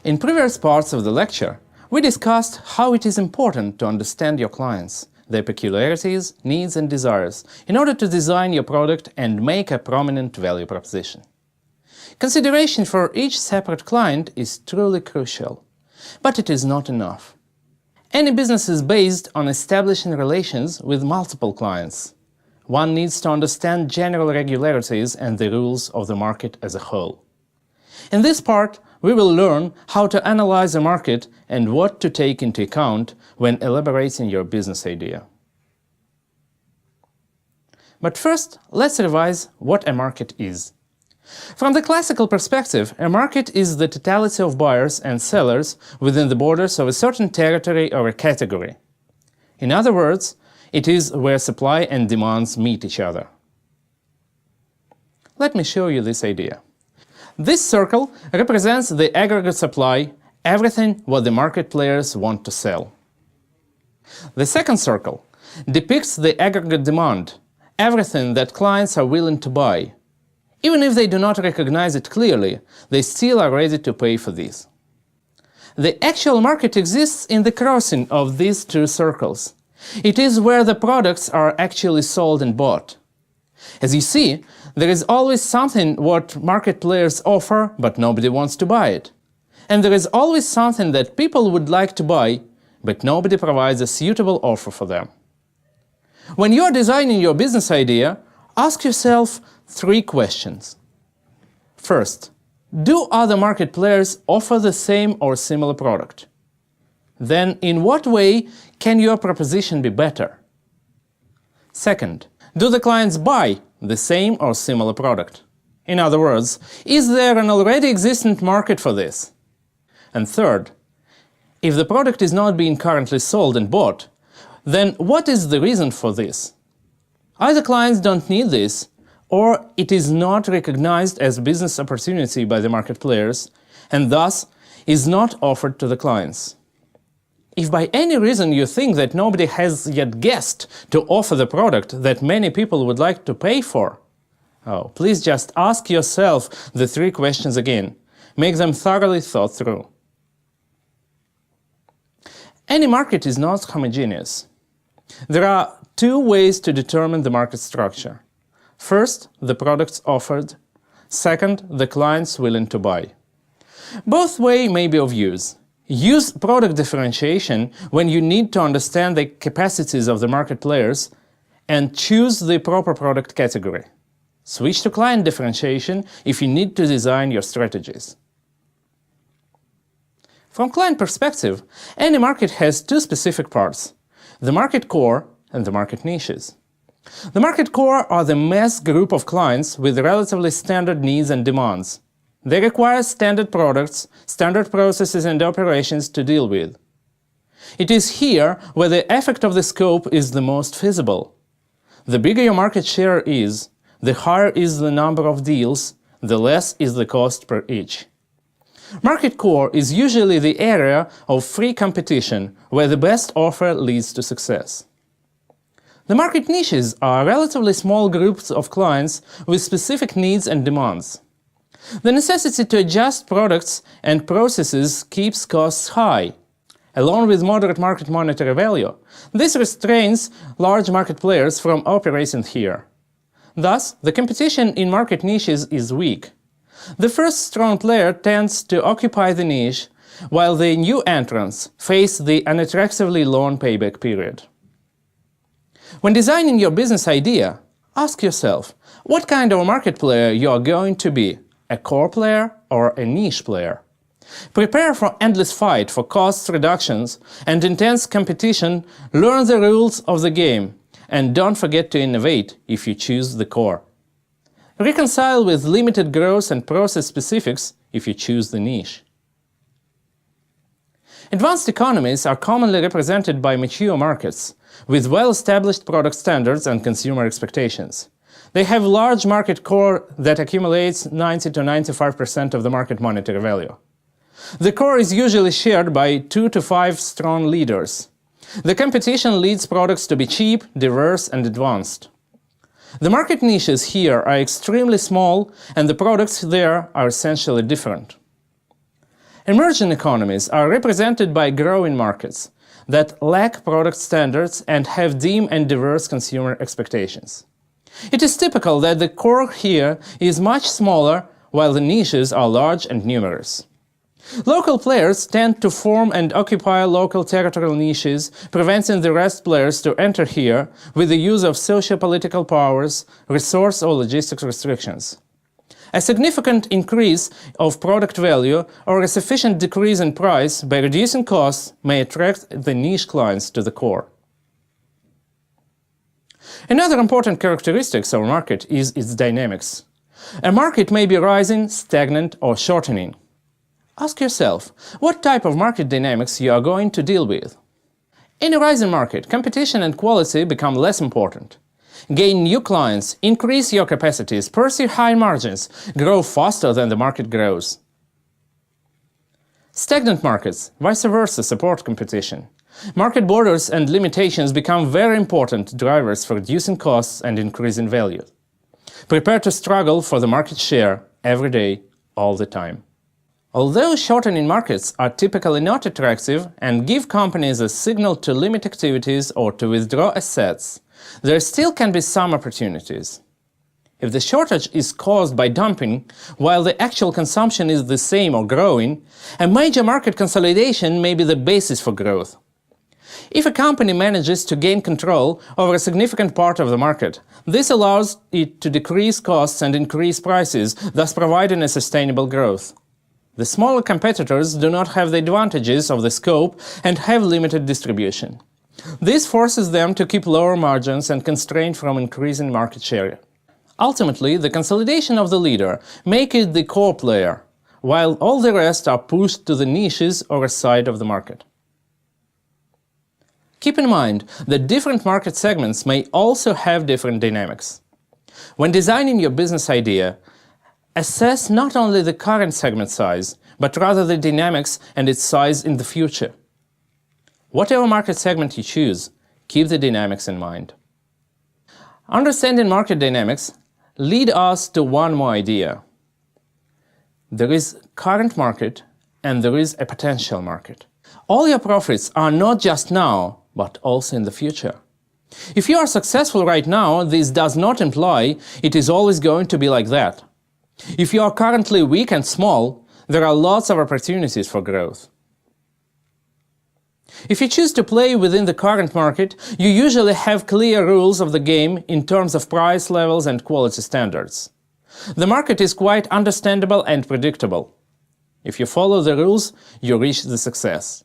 In previous parts of the lecture, we discussed how it is important to understand your clients, their peculiarities, needs and desires, in order to design your product and make a prominent value proposition. Consideration for each separate client is truly crucial, but it is not enough. Any business is based on establishing relations with multiple clients. One needs to understand general regularities and the rules of the market as a whole. In this part, we will learn how to analyze a market and what to take into account when elaborating your business idea. But first, let's revise what a market is. From the classical perspective, a market is the totality of buyers and sellers within the borders of a certain territory or a category. In other words, it is where supply and demands meet each other. Let me show you this idea. This circle represents the aggregate supply, everything what the market players want to sell. The second circle depicts the aggregate demand, everything that clients are willing to buy. Even if they do not recognize it clearly, they still are ready to pay for this. The actual market exists in the crossing of these two circles. It is where the products are actually sold and bought. As you see, there is always something what market players offer, but nobody wants to buy it. And there is always something that people would like to buy, but nobody provides a suitable offer for them. When you are designing your business idea, ask yourself 3 questions. First, do other market players offer the same or similar product? Then, in what way can your proposition be better? Second, do the clients buy the same or similar product? In other words, is there an already existent market for this? And third, if the product is not being currently sold and bought, then what is the reason for this? Either clients don't need this, or it is not recognized as a business opportunity by the market players, and thus is not offered to the clients. If by any reason you think that nobody has yet guessed to offer the product that many people would like to pay for, please just ask yourself the 3 questions again. Make them thoroughly thought through. Any market is not homogeneous. There are 2 ways to determine the market structure. First, the products offered. Second, the clients willing to buy. Both ways may be of use. Use product differentiation when you need to understand the capacities of the market players and choose the proper product category. Switch to client differentiation if you need to design your strategies. From client perspective, any market has 2 specific parts: the market core and the market niches. The market core are the mass group of clients with relatively standard needs and demands. They require standard products, standard processes and operations to deal with. It is here where the effect of the scope is the most feasible. The bigger your market share is, the higher is the number of deals, the less is the cost per each. Market core is usually the area of free competition where the best offer leads to success. The market niches are relatively small groups of clients with specific needs and demands. The necessity to adjust products and processes keeps costs high. Along with moderate market monetary value, this restrains large market players from operating here. Thus, the competition in market niches is weak. The first strong player tends to occupy the niche, while the new entrants face the unattractively long payback period. When designing your business idea, ask yourself what kind of market player you are going to be, a core player or a niche player. Prepare for endless fight for cost reductions and intense competition, learn the rules of the game, and don't forget to innovate if you choose the core. Reconcile with limited growth and process specifics if you choose the niche. Advanced economies are commonly represented by mature markets, with well-established product standards and consumer expectations. They have large market core that accumulates 90 to 95% of the market monetary value. The core is usually shared by 2 to 5 strong leaders. The competition leads products to be cheap, diverse and advanced. The market niches here are extremely small and the products there are essentially different. Emerging economies are represented by growing markets that lack product standards and have dim and diverse consumer expectations. It is typical that the core here is much smaller, while the niches are large and numerous. Local players tend to form and occupy local territorial niches, preventing the rest players to enter here with the use of socio-political powers, resource or logistics restrictions. A significant increase of product value or a sufficient decrease in price by reducing costs may attract the niche clients to the core. Another important characteristic of a market is its dynamics. A market may be rising, stagnant, or shortening. Ask yourself, what type of market dynamics you are going to deal with? In a rising market, competition and quality become less important. Gain new clients, increase your capacities, pursue high margins, grow faster than the market grows. Stagnant markets, vice versa, support competition. Market borders and limitations become very important drivers for reducing costs and increasing value. Prepare to struggle for the market share every day, all the time. Although shortening markets are typically not attractive and give companies a signal to limit activities or to withdraw assets, there still can be some opportunities. If the shortage is caused by dumping, while the actual consumption is the same or growing, a major market consolidation may be the basis for growth. If a company manages to gain control over a significant part of the market, this allows it to decrease costs and increase prices, thus providing a sustainable growth. The smaller competitors do not have the advantages of the scope and have limited distribution. This forces them to keep lower margins and constrain from increasing market share. Ultimately, the consolidation of the leader makes it the core player, while all the rest are pushed to the niches or aside of the market. Keep in mind that different market segments may also have different dynamics. When designing your business idea, assess not only the current segment size, but rather the dynamics and its size in the future. Whatever market segment you choose, keep the dynamics in mind. Understanding market dynamics leads us to one more idea. There is current market and there is a potential market. All your profits are not just now, but also in the future. If you are successful right now, this does not imply it is always going to be like that. If you are currently weak and small, there are lots of opportunities for growth. If you choose to play within the current market, you usually have clear rules of the game in terms of price levels and quality standards. The market is quite understandable and predictable. If you follow the rules, you reach the success.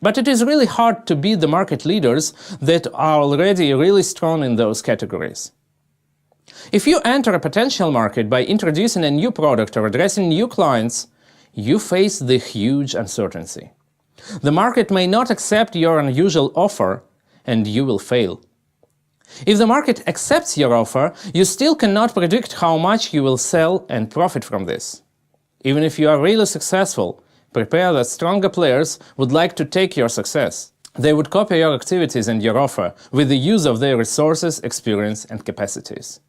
But it is really hard to beat the market leaders that are already really strong in those categories. If you enter a potential market by introducing a new product or addressing new clients, you face the huge uncertainty. The market may not accept your unusual offer, and you will fail. If the market accepts your offer, you still cannot predict how much you will sell and profit from this. Even if you are really successful, prepare that stronger players would like to take your success. They would copy your activities and your offer with the use of their resources, experience, and capacities.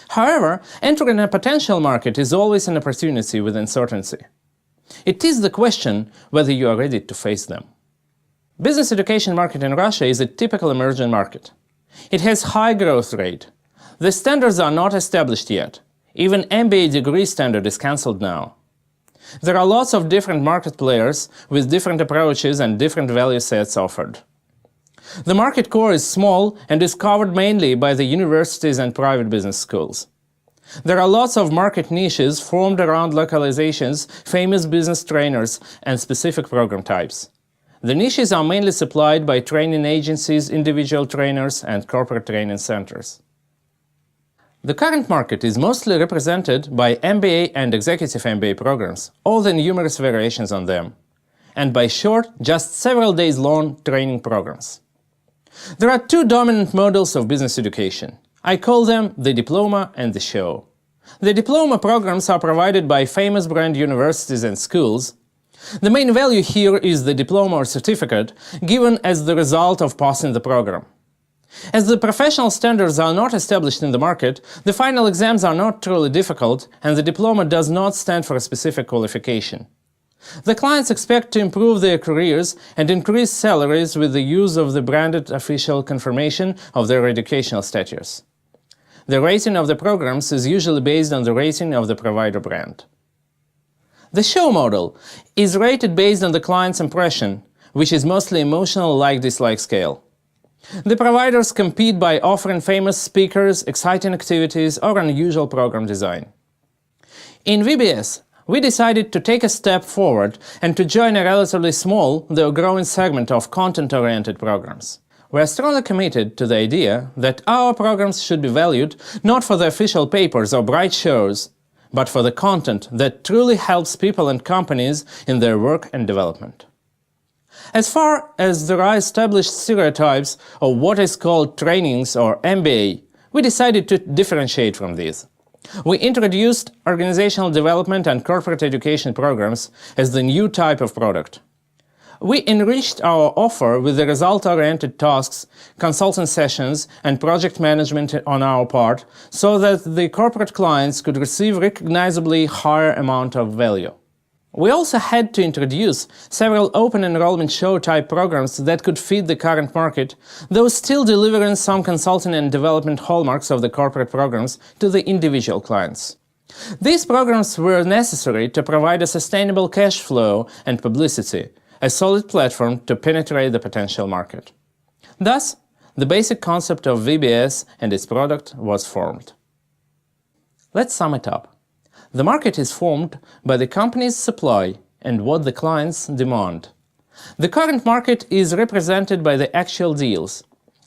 However, entering a potential market is always an opportunity with uncertainty. It is the question whether you are ready to face them. Business education market in Russia is a typical emerging market. It has high growth rate. The standards are not established yet. Even MBA degree standard is cancelled now. There are lots of different market players with different approaches and different value sets offered. The market core is small and is covered mainly by the universities and private business schools. There are lots of market niches formed around localizations, famous business trainers, and specific program types. The niches are mainly supplied by training agencies, individual trainers, and corporate training centers. The current market is mostly represented by MBA and executive MBA programs, all the numerous variations on them, and by short, just several days long training programs. There are two dominant models of business education. I call them the diploma and the show. The diploma programs are provided by famous brand universities and schools. The main value here is the diploma or certificate, given as the result of passing the program. As the professional standards are not established in the market, the final exams are not truly difficult, and the diploma does not stand for a specific qualification. The clients expect to improve their careers and increase salaries with the use of the branded official confirmation of their educational status. The rating of the programs is usually based on the rating of the provider brand. The show model is rated based on the client's impression, which is mostly emotional like-dislike scale. The providers compete by offering famous speakers, exciting activities, or unusual program design. In VBS, we decided to take a step forward and to join a relatively small, though growing segment of content-oriented programs. We are strongly committed to the idea that our programs should be valued not for the official papers or bright shows, but for the content that truly helps people and companies in their work and development. As far as there are established stereotypes of what is called trainings or MBA, we decided to differentiate from these. We introduced organizational development and corporate education programs as the new type of product. We enriched our offer with the result-oriented tasks, consulting sessions, and project management on our part, so that the corporate clients could receive recognizably higher amount of value. We also had to introduce several open enrollment show-type programs that could fit the current market, though still delivering some consulting and development hallmarks of the corporate programs to the individual clients. These programs were necessary to provide a sustainable cash flow and publicity, a solid platform to penetrate the potential market. Thus, the basic concept of VBS and its product was formed. Let's sum it up. The market is formed by the company's supply and what the clients demand. The current market is represented by the actual deals.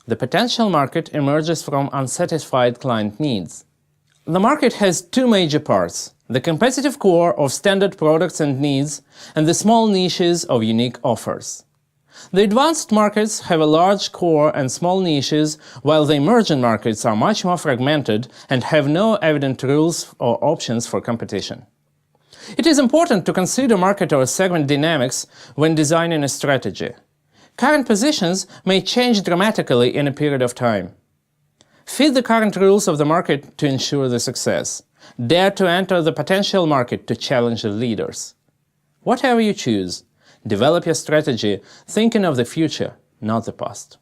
The potential market emerges from unsatisfied client needs. The market has two major parts: the competitive core of standard products and needs, and the small niches of unique offers. The advanced markets have a large core and small niches, while the emerging markets are much more fragmented and have no evident rules or options for competition. It is important to consider market or segment dynamics when designing a strategy. Current positions may change dramatically in a period of time. Fit the current rules of the market to ensure the success. Dare to enter the potential market to challenge the leaders. Whatever you choose, develop your strategy thinking of the future, not the past.